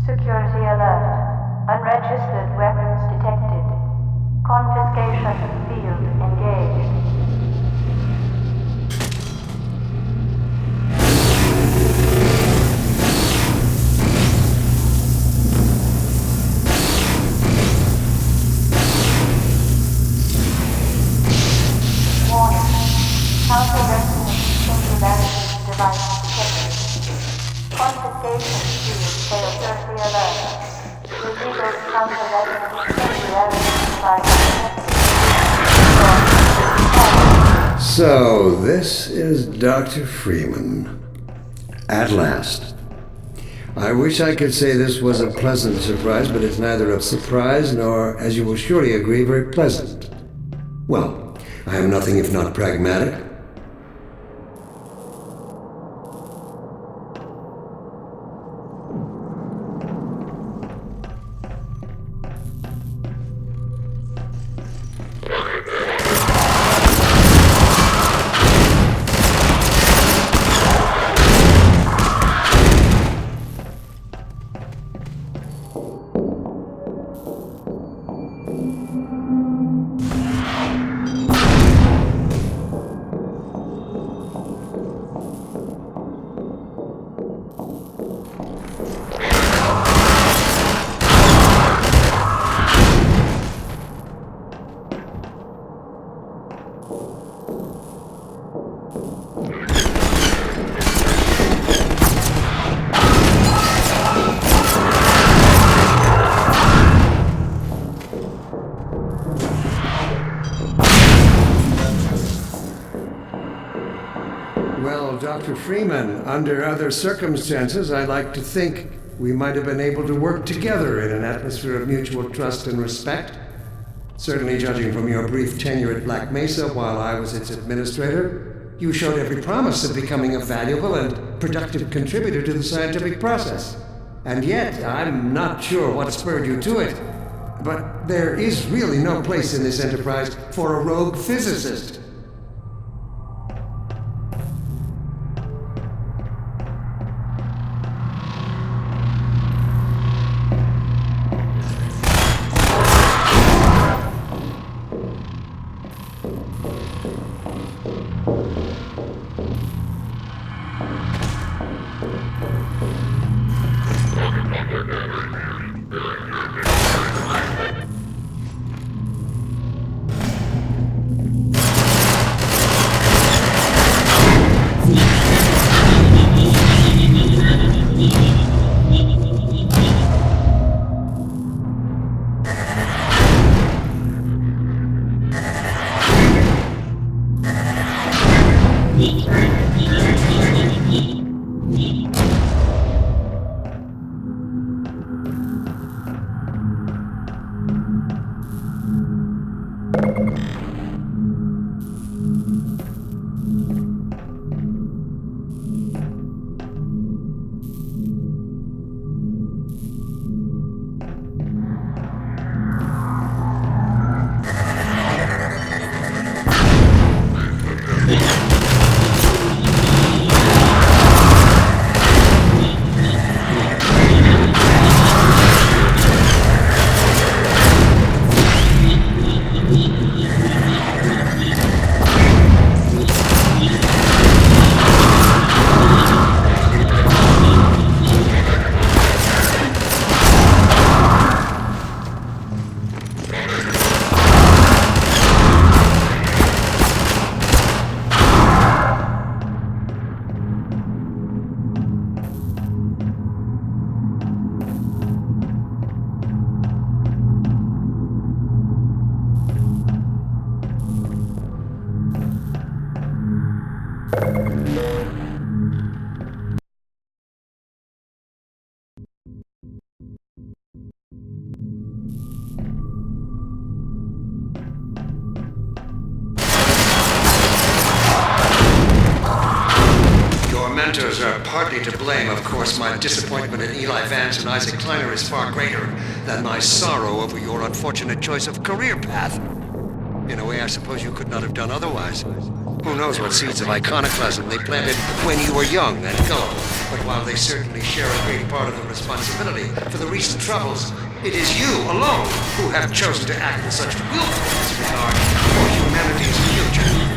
Security alert. Unregistered weapons detected. Confiscation field engaged. Warning. Counter-resonance singularity device detected. Confiscation field security alert. Illegal counter-resonance singularity device detected. So, this is Dr. Freeman. At last. I wish I could say this was a pleasant surprise, but it's neither a surprise nor, as you will surely agree, very pleasant. Well, I am nothing if not pragmatic. Well, Dr. Freeman, under other circumstances, I like to think we might have been able to work together in an atmosphere of mutual trust and respect. Certainly, judging from your brief tenure at Black Mesa while I was its administrator, you showed every promise of becoming a valuable and productive contributor to the scientific process. And yet, I'm not sure what spurred you to it. But there is really no place in this enterprise for a rogue physicist. Mentors are partly to blame. Of course, my disappointment in Eli Vance and Isaac Kleiner is far greater than my sorrow over your unfortunate choice of career path. In a way, I suppose you could not have done otherwise. Who knows what seeds of iconoclasm they planted when you were young and gullible. But while they certainly share a great part of the responsibility for the recent troubles, it is you alone who have chosen to act with such willful disregard for humanity's future.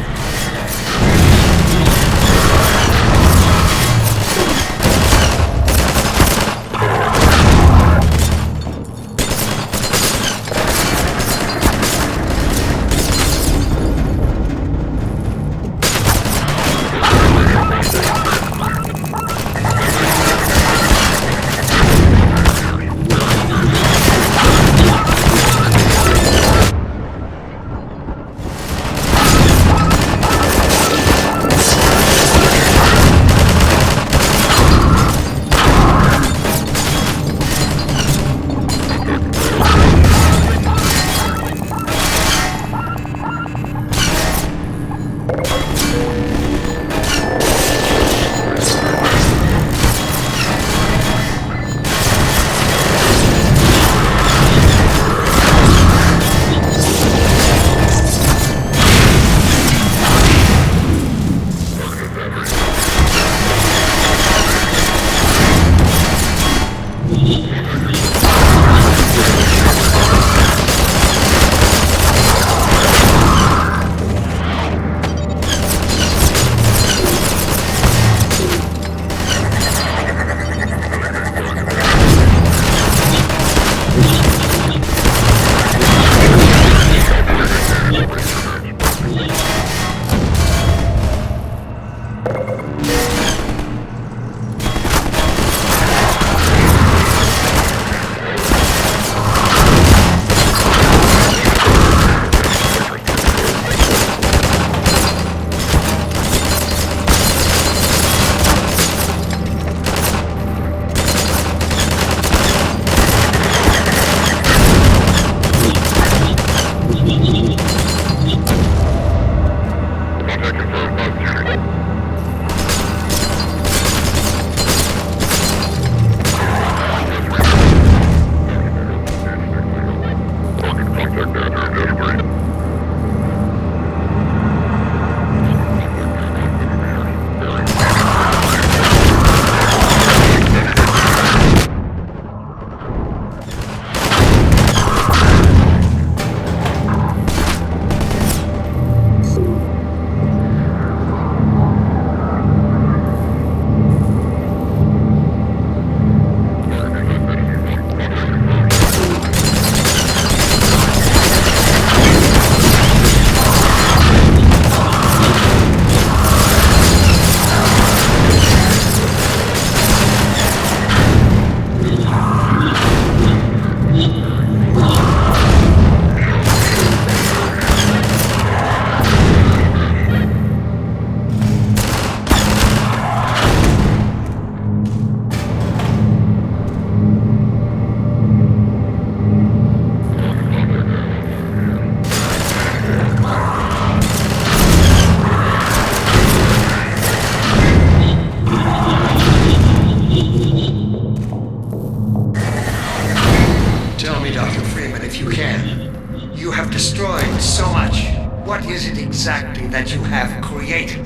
exactly that you have created?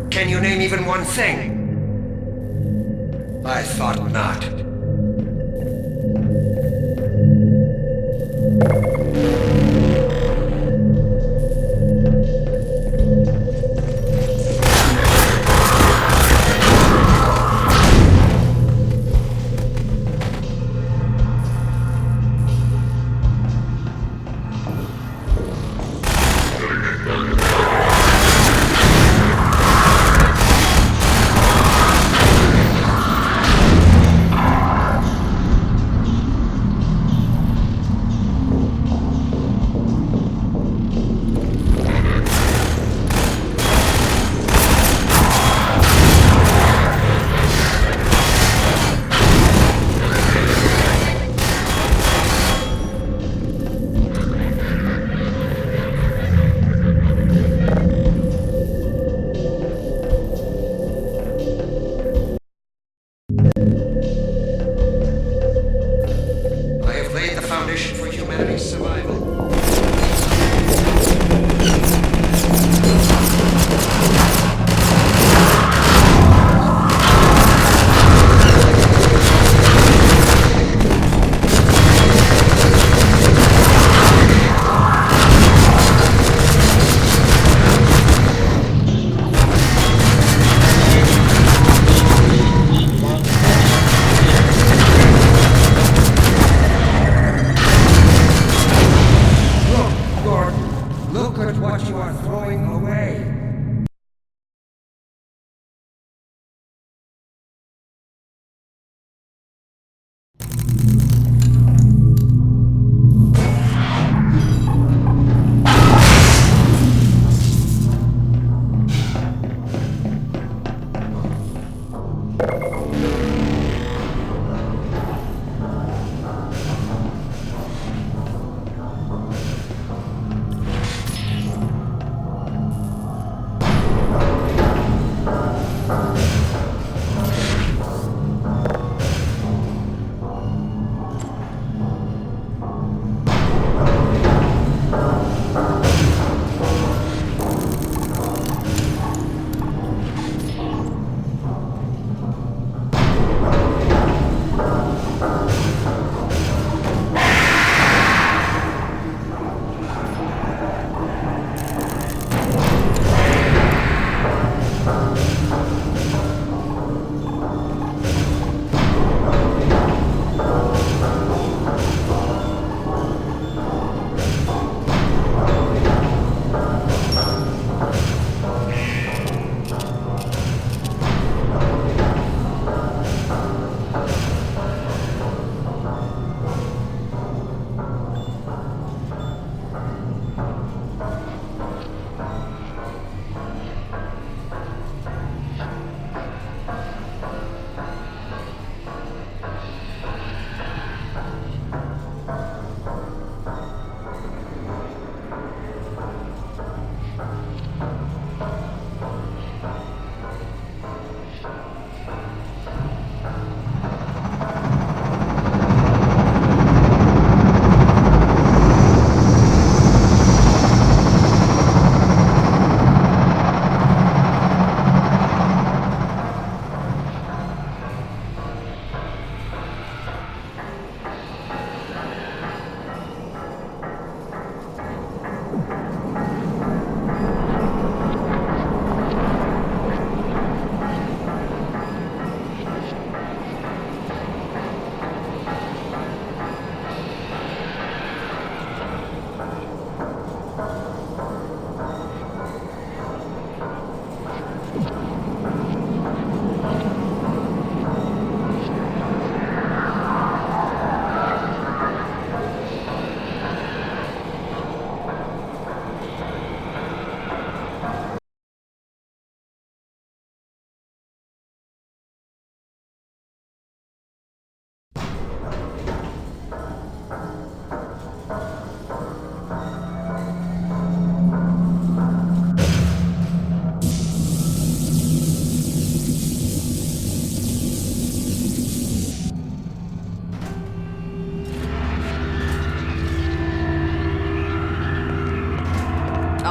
Can you name even one thing? I thought not. I have laid the foundation for humanity's survival. Look, Gordon. Look at what you are throwing away.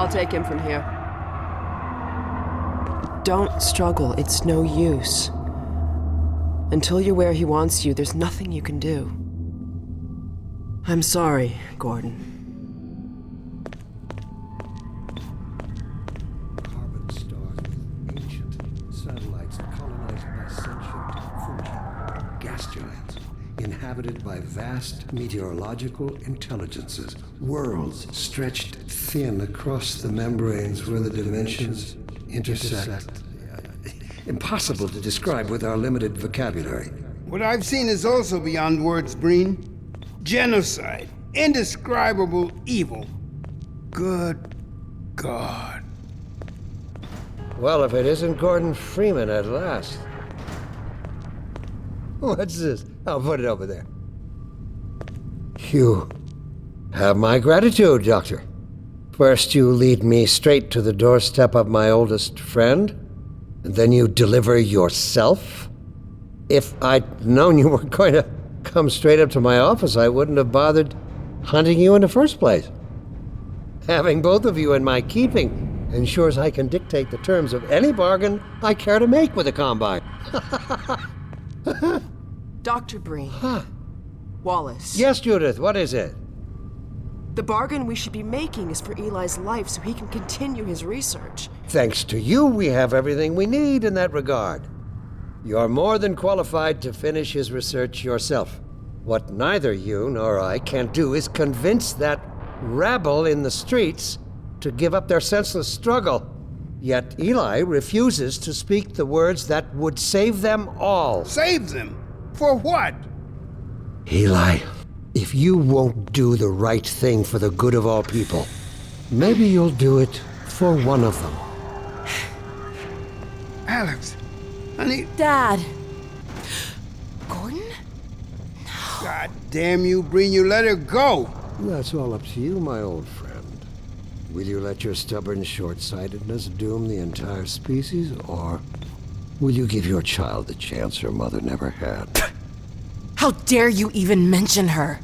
I'll take him from here. Don't struggle. It's no use. Until you're where he wants you, there's nothing you can do. I'm sorry, Gordon. Carbon stars with ancient satellites colonized by sentient Fuji. Gas giants inhabited by vast meteorological intelligences. Worlds stretched thin across the membranes where the dimensions intersect. Impossible to describe with our limited vocabulary. What I've seen is also beyond words, Breen. Genocide. Indescribable evil. Good God. Well, if it isn't Gordon Freeman at last. What's this? I'll put it over there. You have my gratitude, Doctor. First, you lead me straight to the doorstep of my oldest friend, and then you deliver yourself? If I'd known you were going to come straight up to my office, I wouldn't have bothered hunting you in the first place. Having both of you in my keeping ensures I can dictate the terms of any bargain I care to make with the Combine. Dr. Breen. Huh. Wallace. Yes, Judith, what is it? The bargain we should be making is for Eli's life so he can continue his research. Thanks to you, we have everything we need in that regard. You're more than qualified to finish his research yourself. What neither you nor I can do is convince that rabble in the streets to give up their senseless struggle. Yet Eli refuses to speak the words that would save them all. Save them? For what? Eli, if you won't do the right thing for the good of all people, maybe you'll do it for one of them. Alex, honey. Dad. Gordon? God damn you, Breen, you let her go. That's all up to you, my old friend. Will you let your stubborn short-sightedness doom the entire species, or will you give your child the chance her mother never had? How dare you even mention her?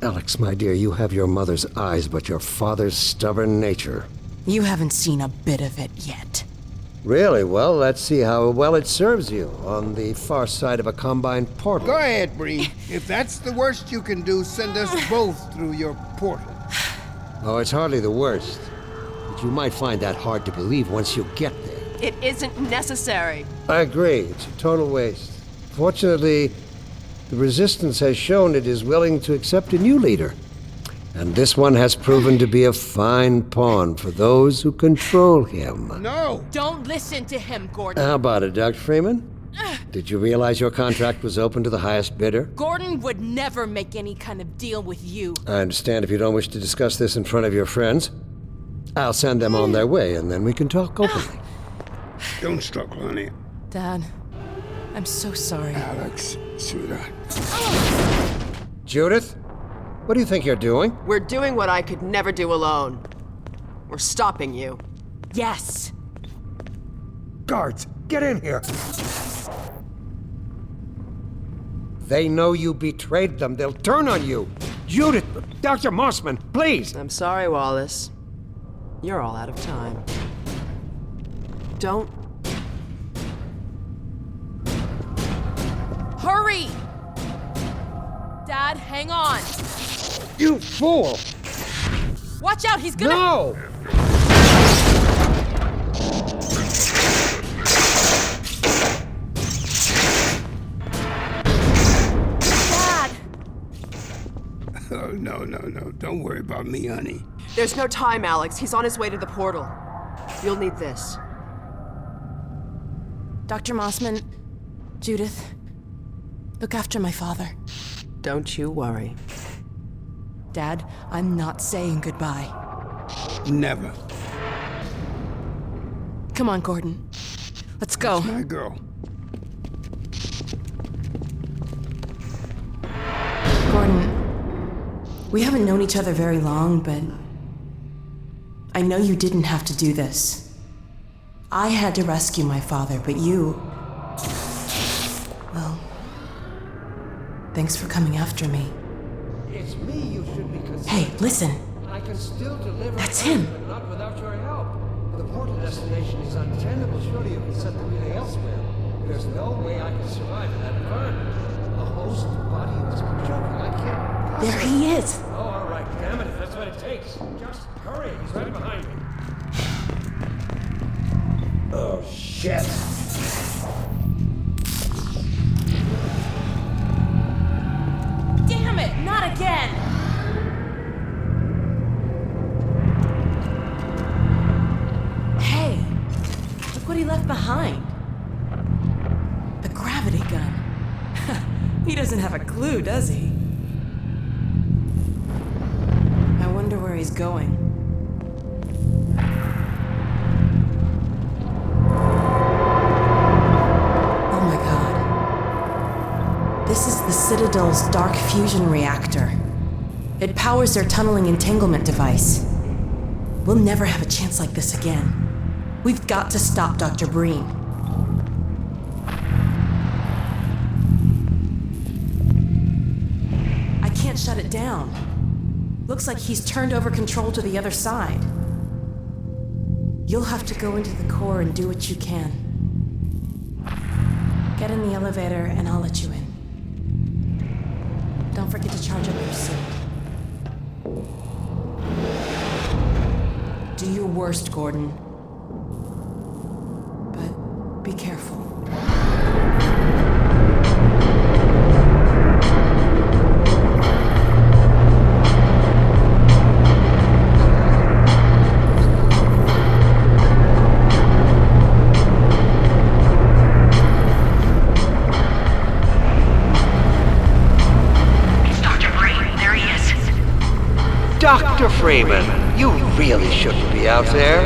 Alex, my dear, you have your mother's eyes, but your father's stubborn nature. You haven't seen a bit of it yet. Really? Well, let's see how well it serves you on the far side of a Combine portal. Go ahead, Breen. If that's the worst you can do, send us both through your portal. Oh, it's hardly the worst. But you might find that hard to believe once you get there. It isn't necessary. I agree. It's a total waste. Fortunately, the Resistance has shown it is willing to accept a new leader. And this one has proven to be a fine pawn for those who control him. No! Don't listen to him, Gordon. How about it, Dr. Freeman? Did you realize your contract was open to the highest bidder? Gordon would never make any kind of deal with you. I understand if you don't wish to discuss this in front of your friends. I'll send them on their way, and then we can talk openly. Don't struggle, honey. Dad, I'm so sorry. Alex, sweetheart. Judith, what do you think you're doing? We're doing what I could never do alone. We're stopping you. Yes. Guards, get in here! They know you betrayed them. They'll turn on you. Judith, Dr. Mossman, please! I'm sorry, Wallace. You're all out of time. Don't... Hurry! Dad, hang on. You fool! Watch out, he's gonna... No! Dad! Oh, no. Don't worry about me, honey. There's no time, Alex. He's on his way to the portal. You'll need this. Dr. Mossman, Judith, look after my father. Don't you worry. Dad, I'm not saying goodbye. Never. Come on, Gordon. Let's go. My girl. Gordon, we haven't known each other very long, but I know you didn't have to do this. I had to rescue my father, but you... Well, thanks for coming after me. It's me you should be concerned. Hey, listen. I can still deliver. That's him. But not without your help. The portal destination is untenable. Surely you can set the relay elsewhere. There's no way I can survive in that environment. A host body was joking. I can't. There he is. Oh, all right. Damn it, if that's what it takes. Just hurry. He's right behind me. Oh, shit. Damn it, not again! Hey, look what he left behind. The gravity gun. He doesn't have a clue, does he? I wonder where he's going. Oh my god. This is the Citadel's dark fusion reactor. It powers their tunneling entanglement device. We'll never have a chance like this again. We've got to stop Dr. Breen. I can't shut it down. Looks like he's turned over control to the other side. You'll have to go into the core and do what you can. Get in the elevator and I'll let you in. Don't forget to charge up your suit. Do your worst, Gordon. But be careful. Dr. Freeman, you really shouldn't be out there.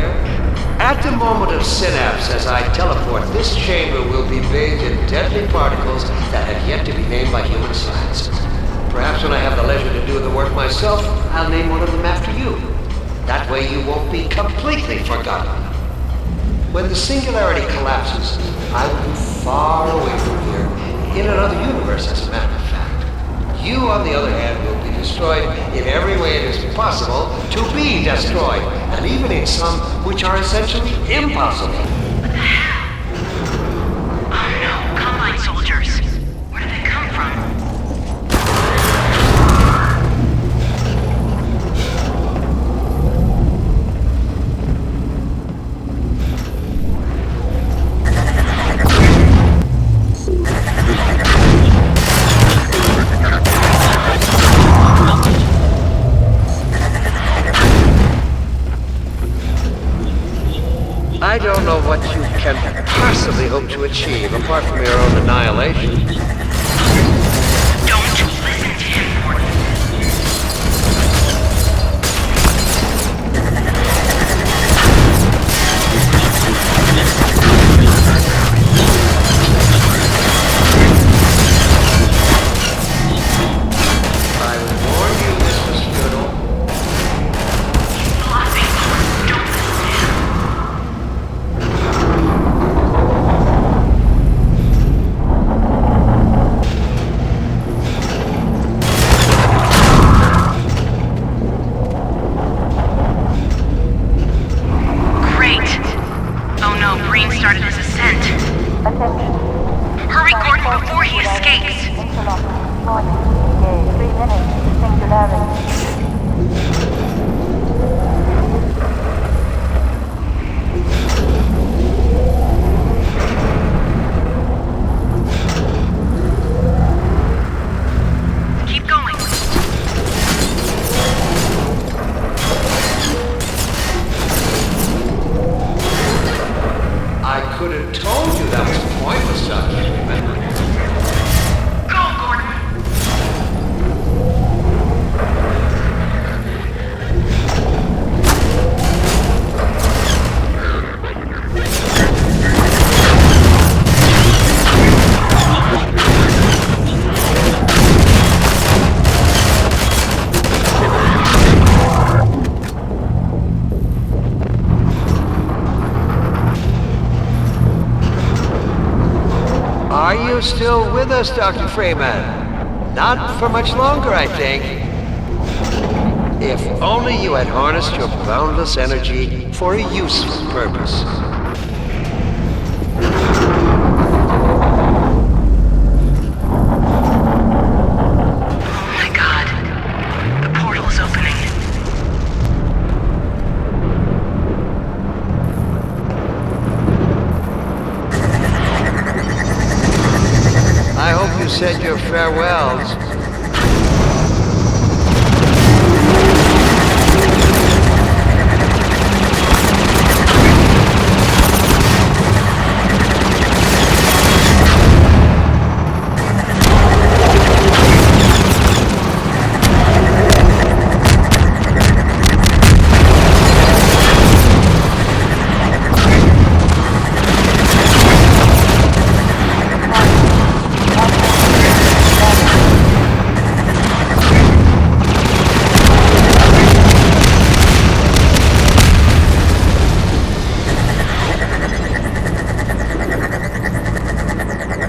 At the moment of synapse, as I teleport, this chamber will be bathed in deadly particles that have yet to be named by human science. Perhaps when I have the leisure to do the work myself, I'll name one of them after you. That way you won't be completely forgotten. When the singularity collapses, I will be far away from here, in another universe, as a matter of fact. You, on the other hand, will be destroyed in every way it is possible to be destroyed, and even in some which are essentially impossible. What the hell? Oh no, Combine soldiers. Where did they come from? I don't know what you can possibly hope to achieve apart from your own annihilation. Don't listen to him, Gordon. I warn you, Mr. Sturtle. Bluffing, Gordon. Don't listen to him. Great. Oh no, Breen started his ascent. Attention. Hurry, Gordon, before he escapes. Interlock. Warning. Engage. 3 minutes. Singularity. Keep going. I could have told you that was pointless, Dr. Freeman. Go, Gordon. Are you still with us, Dr. Freeman? Not for much longer, I think. If only you had harnessed your boundless energy for a useful purpose. Oh my god. The portal is opening. I hope you said your farewells.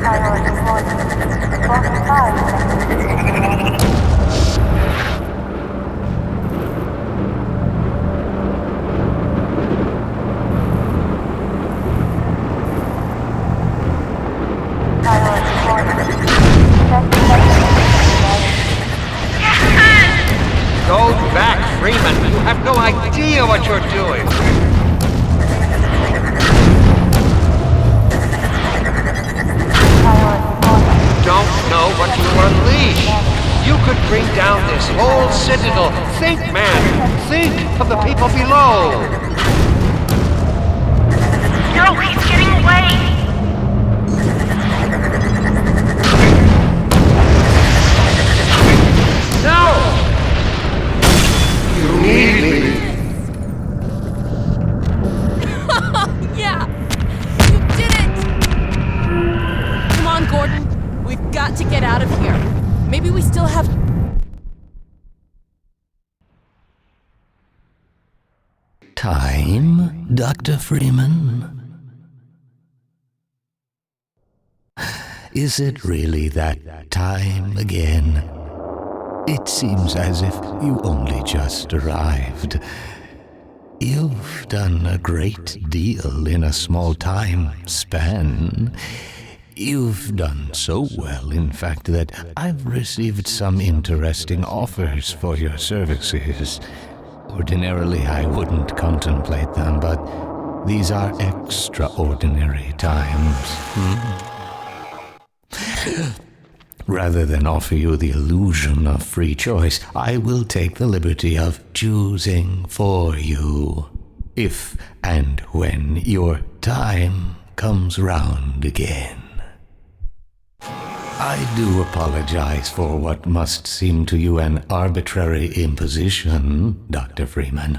Priority warning. 45 seconds. Priority warning. 10 seconds. Go back, Freeman. You have no idea what you're doing. Priority warning. Don't know what you unleash. You could bring down this whole citadel. Think, man. Think of the people below. No, he's getting away! No! You need me. Yeah! You did it! Come on, Gordon. We've got to get out of here. Maybe we still have... Time, Dr. Freeman? Is it really that time again? It seems as if you only just arrived. You've done a great deal in a small time span. You've done so well, in fact, that I've received some interesting offers for your services. Ordinarily, I wouldn't contemplate them, but these are extraordinary times. Rather than offer you the illusion of free choice, I will take the liberty of choosing for you, if and when your time comes round again. I do apologize for what must seem to you an arbitrary imposition, Dr. Freeman.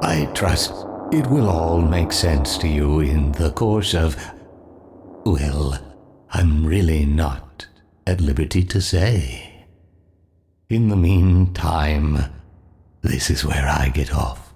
I trust it will all make sense to you in the course of... well, I'm really not at liberty to say. In the meantime, this is where I get off.